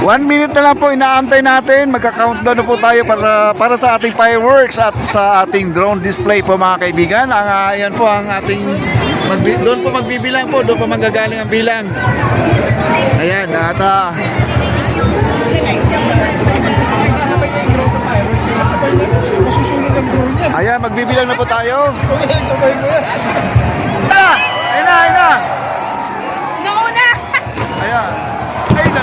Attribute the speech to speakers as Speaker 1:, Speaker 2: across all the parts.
Speaker 1: 1 minute na lang po inaantay natin. Magka-countdown na po tayo para sa ating fireworks at sa ating drone display po mga kaibigan. Yan po ang ating doon po magbibilang po, doon po manggagaling ang bilang. Ayan, at
Speaker 2: masusunod ang drone niya.
Speaker 1: ayan, magbibilang na po tayo.
Speaker 2: Okay, sabay mo yan.
Speaker 1: Ayun na, ayun na.
Speaker 3: Nauna!
Speaker 1: Ayan. Ayun na.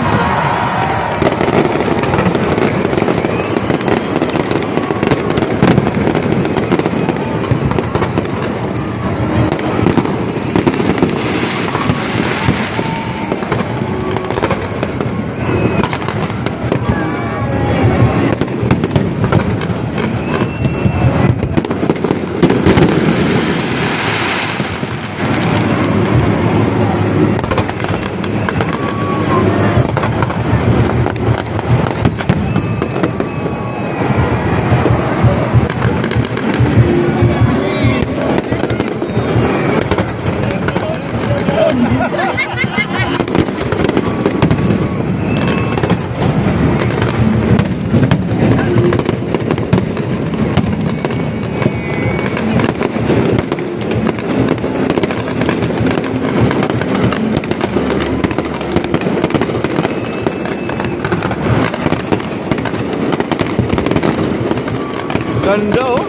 Speaker 1: Ganda oh.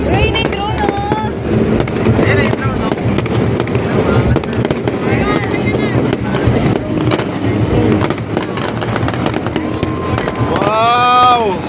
Speaker 3: Uy, may drone oh!
Speaker 1: Wow!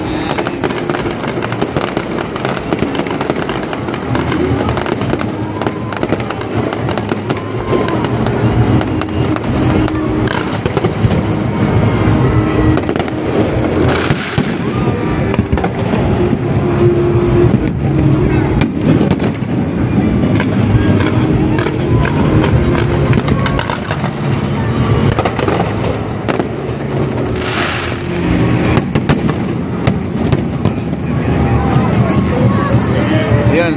Speaker 1: Yan.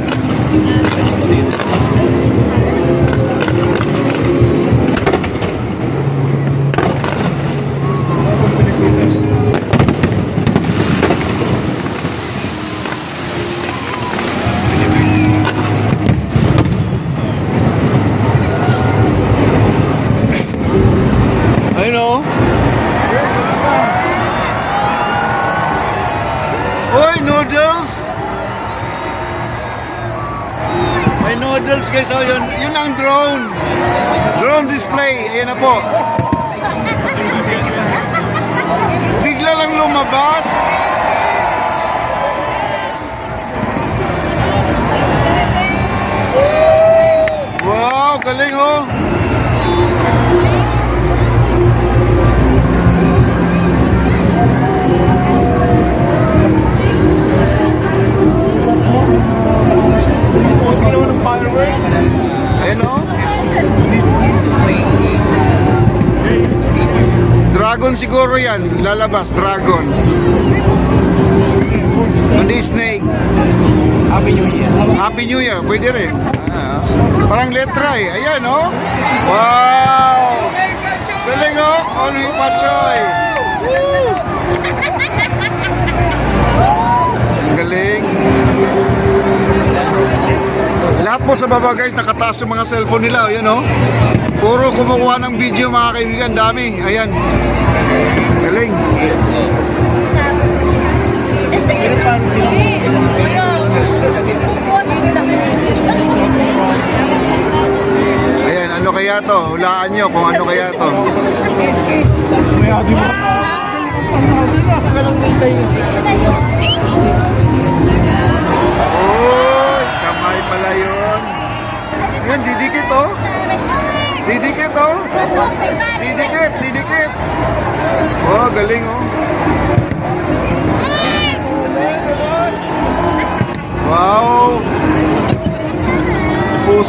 Speaker 1: Ayun oh. Oy, noodles! May noodles guys, oh, yun ang drone. Drone display, ayan na po. Bigla lang lumabas. Wow, galing oh.
Speaker 2: Post ka naman ng fireworks.
Speaker 1: Ayan oh. Dragon siguro yan, lalabas, dragon. Hindi snake.
Speaker 2: Happy New Year.
Speaker 1: Happy New Year, pwede rin. Parang letra eh. Ayan oh. Wow! Galing oh. Ano yung pachoy? Galing. Lahat po sa baba guys, nakataas yung mga cellphone nila. Ayan oh. Puro kumukuha ng video mga kaibigan. Dami. Ayan. Galing.
Speaker 2: Pero paano sila?
Speaker 1: Ayan, ano kaya to? Hulaan nyo kung ano kaya to.
Speaker 2: Tapos may adi mo. Huwag ka lang nintay.
Speaker 1: Uy, kamay pala yun. Yun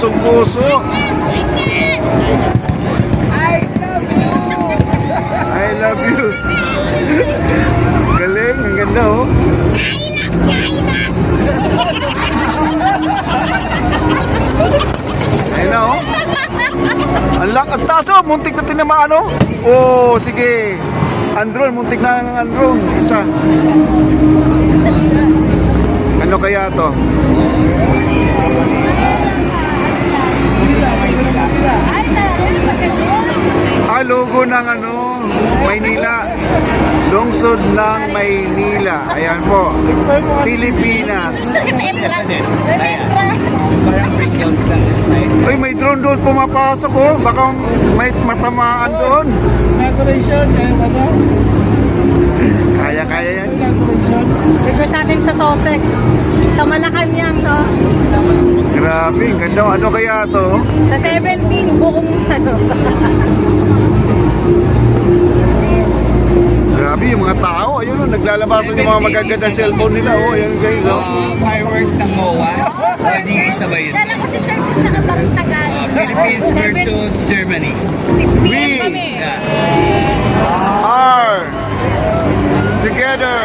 Speaker 1: pusong-puso. I love you. Galing, ang ganda oh. Ayun na oh. Ang taas oh, muntik na tinamaan oh. Oh, sige. Andron, muntik na ang Andron. Isa. Ano kaya to? Logo ng ano, Maynila. Lungsod ng Maynila. Ayan po. Pilipinas. Uy, may drone doon pumapasok oh. Baka may matamaan doon.
Speaker 2: Inauguration, kaya ba ba?
Speaker 1: Kaya yan.
Speaker 2: Inauguration.
Speaker 3: Dito sa atin sa Sosek. Sa Malacanang to.
Speaker 1: Grabe, ganda. Ano kaya to?
Speaker 3: Sa 17, buong ano.
Speaker 1: Grabe, yung mga tao. Ayun oh, naglalabasan yung mga magaganda cellphone nila. Oh, ayan guys oh.
Speaker 4: Fireworks ng MOA. Pwede nga isabay yun.
Speaker 3: Dala ko si Sir Chris nakabang Tagalog.
Speaker 4: Philippines versus Germany.
Speaker 3: 6 p.m.
Speaker 1: We-
Speaker 3: kami.
Speaker 4: Yeah.
Speaker 1: Are together.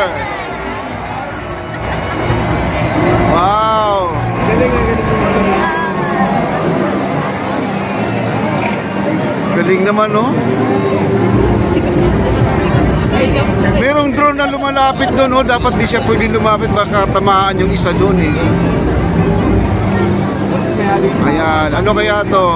Speaker 1: Wow. Galing naman no? Merong drone na lumalapit doon oh. Dapat di siya pwede lumapit, baka tamaan yung isa doon eh. Ayan, ano kaya to?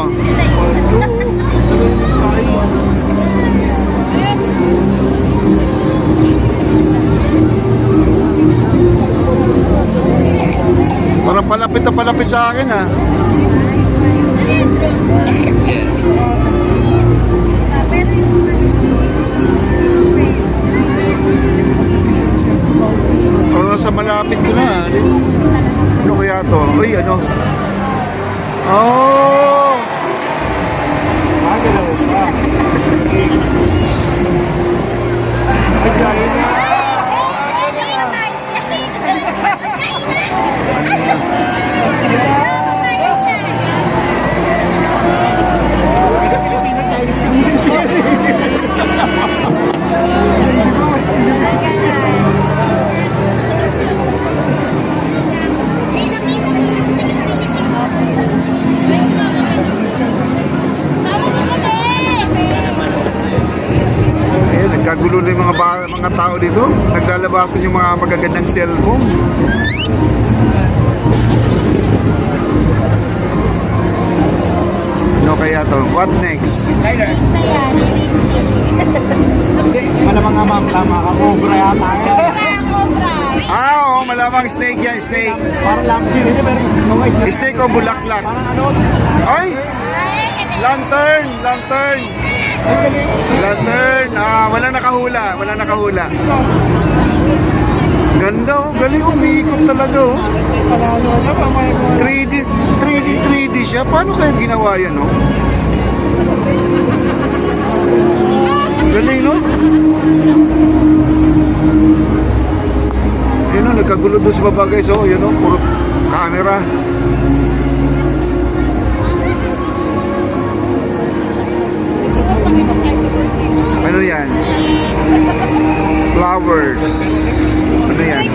Speaker 1: Parang palapit na palapit sa akin ah.
Speaker 4: Yes.
Speaker 1: Parang nasa malapit ko na. Ano kaya to? Uy, ano? Oh! Ayun, nagkagulo na yung mga tao dito. Naglalabasan yung mga magagandang cellphone. Ano kaya to? What next?
Speaker 4: Tyler.
Speaker 2: Hindi, malamang nga ma'am, tama ka. Cobra yata.
Speaker 1: Ah, oo, malamang snake yan, snake.
Speaker 2: Parang lamsi dito, pero kasi mga isla.
Speaker 1: Snake o bulaklak?
Speaker 2: Parang ano,
Speaker 1: Ay! Lantern! Lantern!
Speaker 2: ang galing.
Speaker 1: Lantern! Ah, walang nakahula. Walang nakahula. Ganda oh. Galing oh. Umiikot talaga oh.
Speaker 2: Panalo na, mamaya ko.
Speaker 1: 3D siya. Paano kaya ginawa yan oh? Galing no? Ayun oh, nagkagulo doon sa baba guys oh. Yun oh, puro camera. Ano yan? Flowers. Ano yan?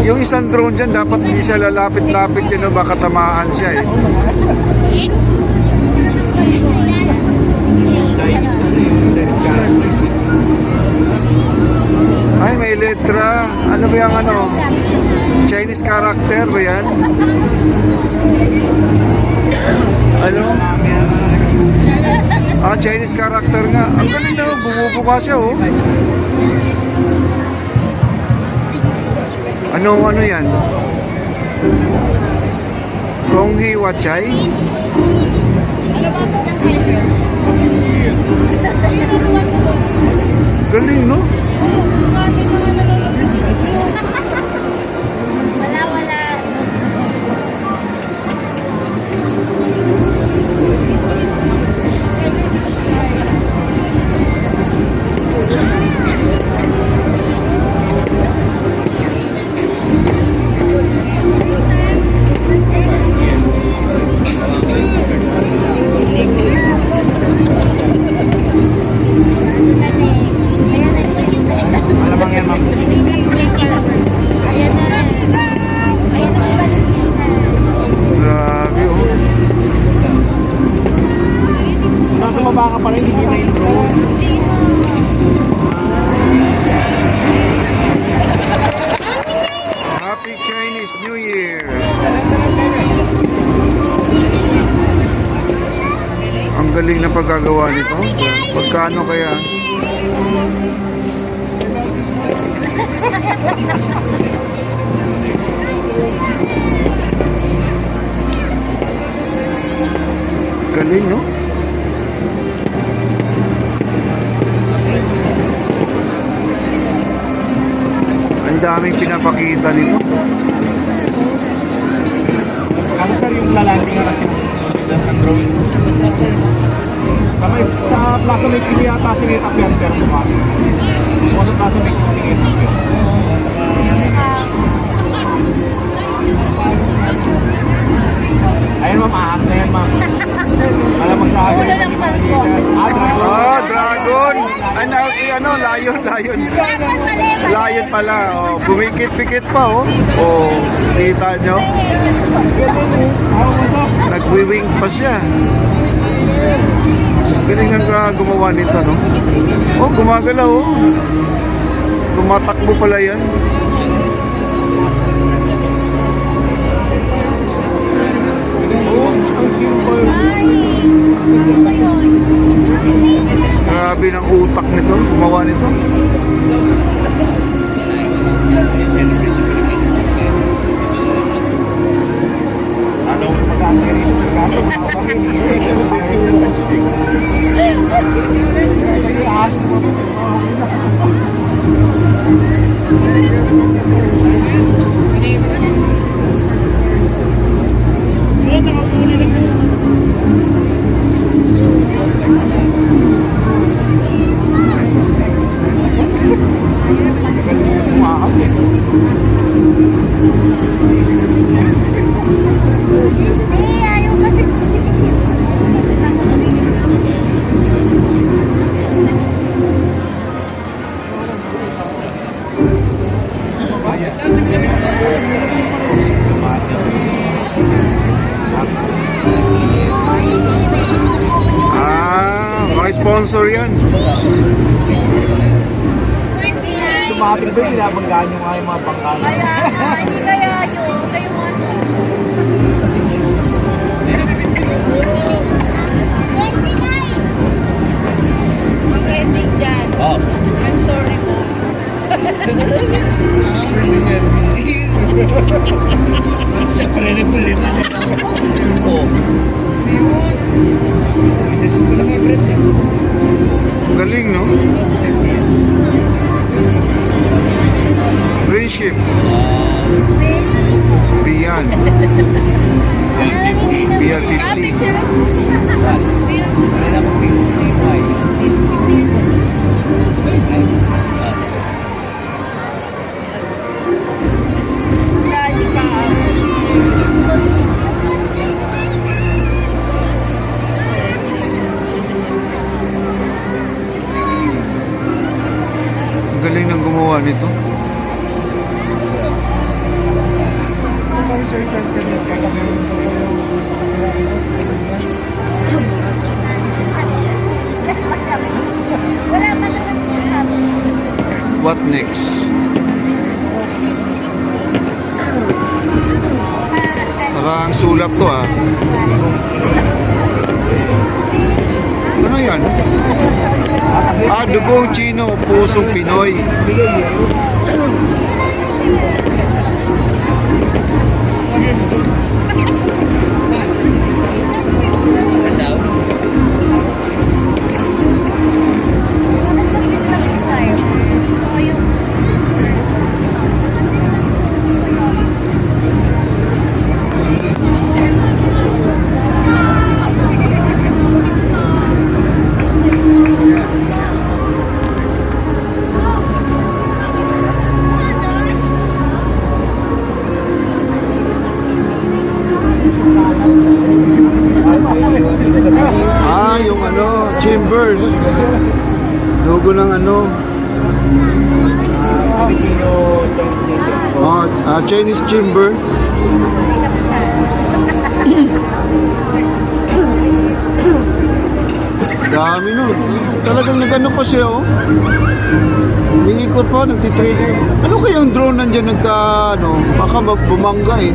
Speaker 1: Yung isang drone dyan, dapat hindi siya lalapit-lapit yun, no? Baka tamaan siya eh.
Speaker 2: Chinese, ano yun? Chinese characters.
Speaker 1: Ay, may letra. Ano ba yung ano? Chinese character ba yan? Ano? Ah, Chinese character nga. Ang galing na, bumubuka siya oh. Ano yan? Kong Hi Wachai? Galing no?
Speaker 3: Wala. Ayan na. Ayan na balik.
Speaker 1: Grabe, oh.
Speaker 2: Nasa baba ka pala, hindi kita yung drone.
Speaker 1: Happy Chinese New Year! Ang galing na pagkagawa nito. Pagkano kaya? Galing, no? Ang daming pinapakita nito.
Speaker 2: Kasi sir, yung lalanding nga kasi ng drone. Sa Plaza Mexico yata sinitap yan, sir. Sa Plaza Mexico sinitap yan. Ayun ma'am, ahas na yan ma'am. Alam magkakaroon.
Speaker 3: Wala ng palko.
Speaker 2: Dragon.
Speaker 1: Ah, dragon! Ano si lion. Lion pala. Oh, bumikit-pikit pa, oh. Oh, kita nyo? Nagwi-wing pa siya. Galing ang gumawa nito, no? Oh, gumagalaw, oh. Tumatakbo pala yan.
Speaker 2: Ang simple.
Speaker 1: Grabe ng utak nito, gumawa nito.
Speaker 2: Ano, magkakaroon rin sa gato. Ahas mo. Ahas eh.
Speaker 3: Ayaw kasi.
Speaker 1: Ah, mga sponsor yan.
Speaker 2: Tumating ba yung pinabanggaan yung mga pangkalan?
Speaker 3: Hindi kaya yun. Kayo ano. Mag-ending dyan.
Speaker 4: Oh.
Speaker 3: I'm sorry po.
Speaker 4: Siya pala nagbulit na nila. Oh. Yun. Hindi ko pala may friend eh.
Speaker 1: Ang galing, no? Friendship. Biyan. Biyan 50.
Speaker 4: Wala na akong Facebook. Why?
Speaker 3: Lagi pa.
Speaker 1: Ang galing ng gumawa nito.
Speaker 3: Wala pa naman.
Speaker 1: What next? Parang sulat to, ah. Ano yan? Ah, dugong Chino, pusong Pinoy.
Speaker 4: Saan daw?
Speaker 1: Chinese chamber. Dami nun. Talagang nag-ano pa siya, oh. Umiikot pa, nagtitraining. Ano kayang drone nandyan nagka, ano, baka bumangga eh.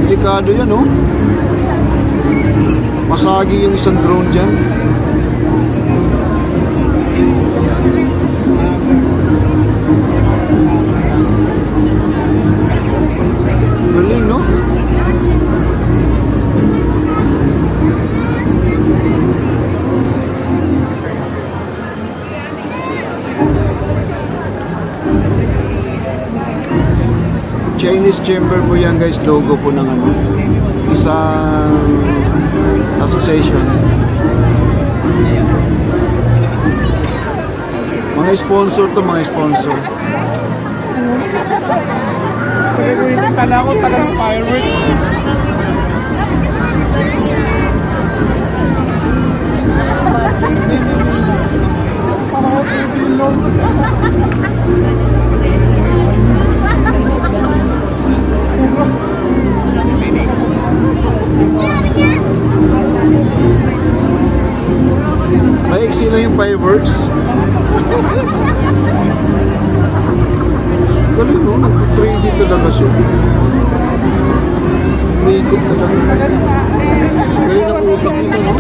Speaker 1: Delikado yan, oh. Masagi yung isang drone dyan. Galing, no? Chinese chamber po yan guys, logo po ng ano, isang association. Mga sponsor to, mga sponsor.
Speaker 2: Pwede ko yung kala ko tagang fireworks.
Speaker 1: Maiksi lang yung fireworks. Galing, no? Nag-3D talaga siya. Umiikot talaga. Galing ang utak nito, no?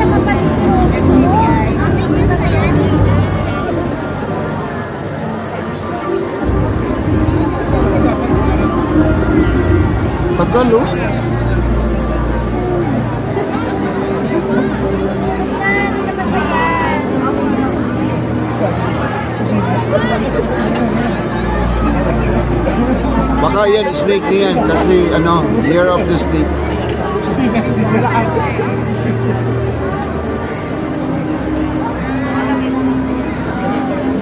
Speaker 1: Tagal, oh. Baka yan, snake na yan. Kasi, ano, year of the snake.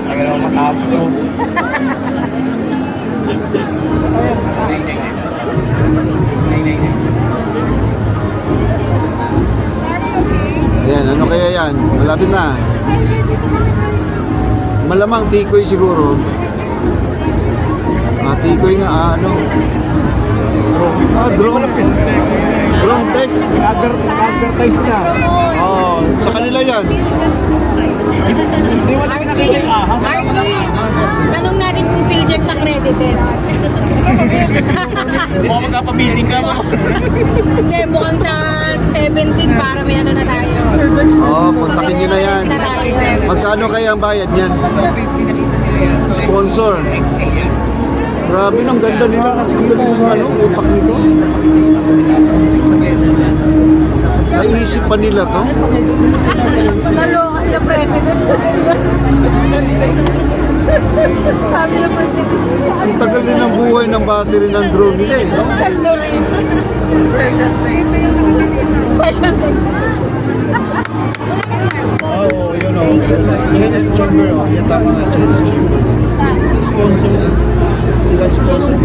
Speaker 2: Tagal ako matapos.
Speaker 1: Ayan, ano kaya yan? Malapit na. Malamang tikoy siguro. Tikoy nga, ano? Drone. Drone tech.
Speaker 2: Nag-advertise na.
Speaker 1: Oh, sa kanila yan.
Speaker 2: Hindi mo lang nakikita ahas.
Speaker 3: Arky, tanong natin kung PhilGem sa credited.
Speaker 2: Baka magkapabiling ka mo.
Speaker 3: Hindi, mukhang sa 17 para may ano na tayo.
Speaker 1: Oh, puntakin nyo na yan.
Speaker 3: Sa tayo.
Speaker 1: Magkano kaya ang bayad niyan? Sponsor. Grabe, ang ganda nila kasi ang galing ng ano, utak nito. Naisip pa nila to.
Speaker 3: Naloka sila president. Sabi niya president.
Speaker 1: Ang tagal din ng buhay ng battery ng drone nila eh.
Speaker 3: Talo rin. Special thanks.
Speaker 1: Oo, yun o. Chinese chamber o. Yan tama nga, Chinese chamber. Sponsor. Sila sponsor.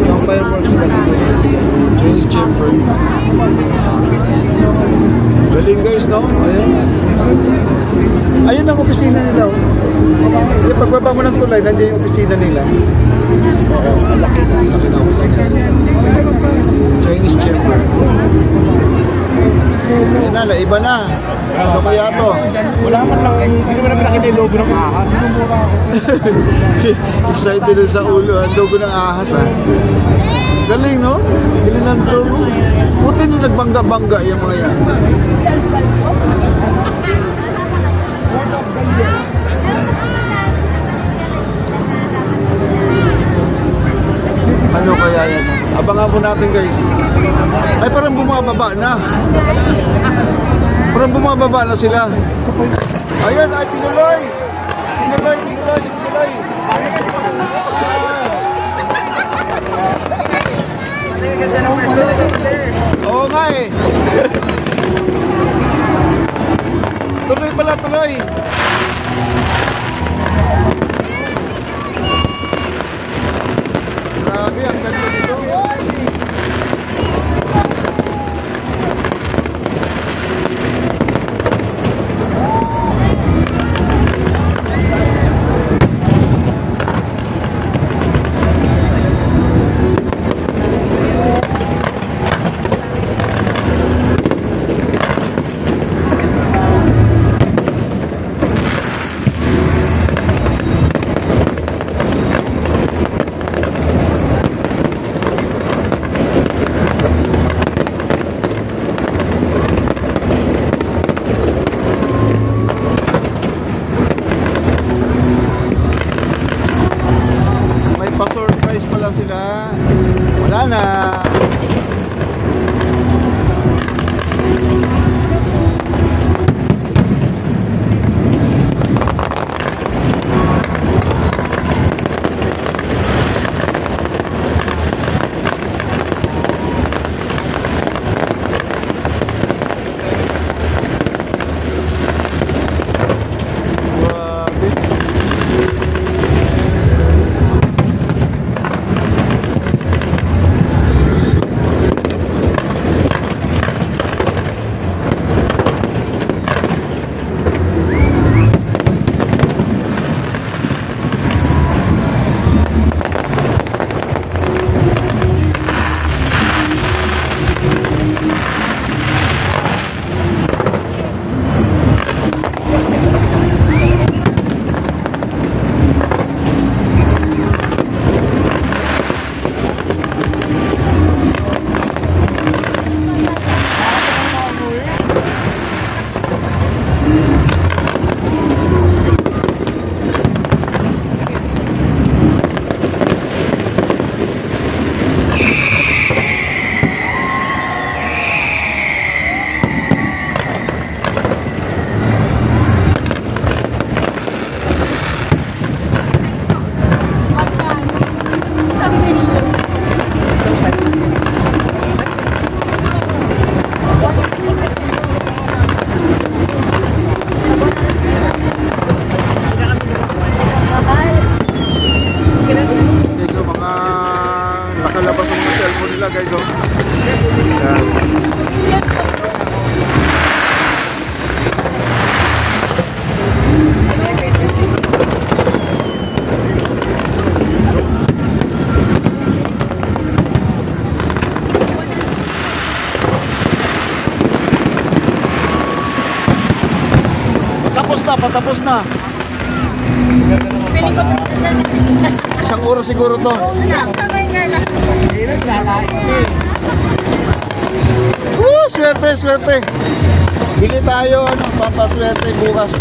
Speaker 1: Yung fireworks sila sila. Chinese chamber. Galing guys, no? Ayan. Ayun ang opisina nila. Oh. Yung pagbaba mo ng tulay, nandiyan yung opisina nila. Oo, ang laki na. Laki na opisina nila. Chinese chamber. Ayun na, iba na. Ano kaya to?
Speaker 2: Wala man lang. Hindi mo naman nakita yung logo ng ahas.
Speaker 1: Excited din sa ulo. Ang logo ng ahas, ha? Galing, no? Galing ng logo. Buti nyo nagbangga-bangga yung mga yan. Ano kaya yan? Abangan po natin guys. Ay parang bumababa na. Parang bumababa na sila. Ayan, ay tinuloy. Tinuloy, tinuloy, tinuloy. Oo nga eh. Tuloy pala, tuloy. Grabe, ang ganda nito. Guys, oh, mga nakalabas ang mga cellphone nila guys. Oh. Yan. Patapos na. Isang oras siguro to. Swerte, swerte. Bili tayo, ano, pampaswerte bukas.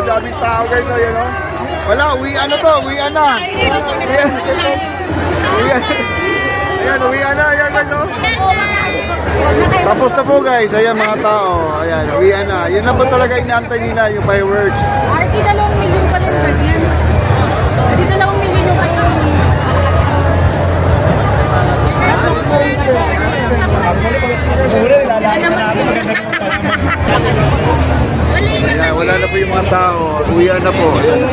Speaker 1: Daming tao guys, ayan o. Wala, uwian na to, uwian na. Ayan, ayan, uwian na, ayan guys o. Tapos na po guys, ayan mga tao. Ayan, uwian na. Yan na po talaga inaantay nila, yung fireworks.
Speaker 3: Arti 2 milyon pa rin ba yan? Arti 2 milyon yung kayo.
Speaker 1: Ayan, wala na po yung mga tao. Uwian na po. Ayan.